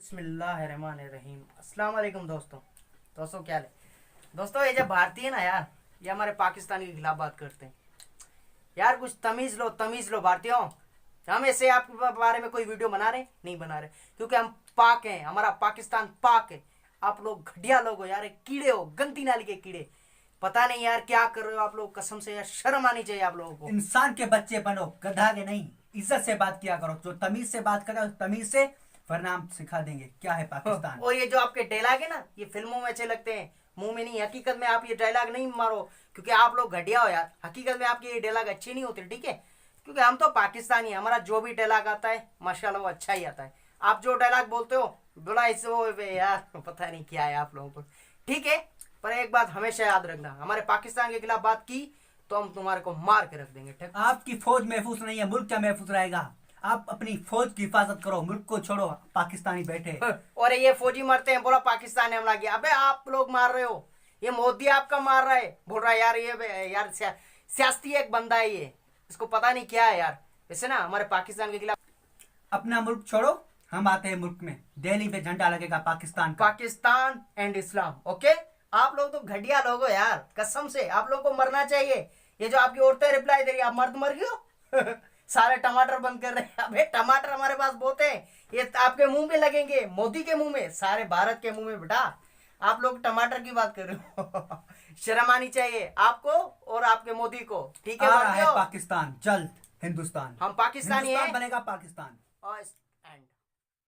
बिस्मिल्लाहिर्रहमानिर्रहीम। अस्सलाम वालेकुम दोस्तों क्या है दोस्तों। ये जब भारतीय ना यार, ये हमारे पाकिस्तानी के खिलाफ बात करते हैं यार। कुछ तमीज़ लो भारतीयों। हम ऐसे आपके बारे में कोई वीडियो बना रहे नहीं बना रहे, क्योंकि हम पाक हैं, हमारा पाकिस्तान पाक है। आप लोग घटिया लोग हो यार, कीड़े हो, गंदी नाली के कीड़े। पता नहीं यार क्या कर रहे हो आप लोग, कसम से यार शर्म आनी चाहिए आप लोगों को। इंसान के बच्चे बनो, गधा के नहीं। इज्जत से बात किया करो, जो तमीज से बात करे तमीज से, वरना हम सिखा देंगे क्या है पाकिस्तान। और ये जो आपके डायलॉग है ना, ये फिल्मों में अच्छे लगते हैं, मुंह में नहीं। हकीकत में आप ये डायलॉग नहीं मारो, क्योंकि आप लोग घटिया हो यार। हकीकत में आपके ये डायलॉग अच्छे नहीं होते, ठीक है? क्योंकि हम तो पाकिस्तानी हैं, हमारा जो भी डायलॉग आता है माशाल्लाह वो अच्छा ही आता है। आप जो डायलॉग बोलते हो बोला इसे वो यार पता नहीं क्या है आप लोगों को, ठीक है? पर एक बात हमेशा याद रखना, हमारे पाकिस्तान के खिलाफ बात की तो हम तुम्हारे को मार के रख देंगे, ठीक? आपकी फौज महफूज नहीं है, मुल्क क्या महफूज रहेगा? आप अपनी फौज की हिफाजत करो, मुल्क को छोड़ो। पाकिस्तानी बैठे और ये फौजी मरते हैं, बोला पाकिस्तान ने हमला किया। अबे आप लोग मार रहे हो, ये मोदी आपका मार रहा है, बोल रहा है यार ये यार सियासी एक बंदा है ये, इसको पता नहीं क्या है यार। वैसे ना हमारे पाकिस्तान के खिलाफ अपना मुल्क छोड़ो, हम आते हैं मुल्क में। दिल्ली पे झंडा लगेगा पाकिस्तान का। Pakistan and Islam, okay? आप लोग तो घटिया लोग हो यार, कसम से आप लोग को मरना चाहिए। ये जो आपकी औरतें रिप्लाई दे रही है, आप मर्द मर गए हो सारे टमाटर बंद कर रहे हैं। अबे टमाटर हमारे पास बहुत है, ये आपके मुंह में लगेंगे, मोदी के मुंह में, सारे भारत के मुंह में। बेटा आप लोग टमाटर की बात कर रहे हो शर्म आनी चाहिए आपको और आपके मोदी को, ठीक है? आ रहा है पाकिस्तान जल्द, हिंदुस्तान। हम पाकिस्तानी हैं, बनेगा पाकिस्तान। और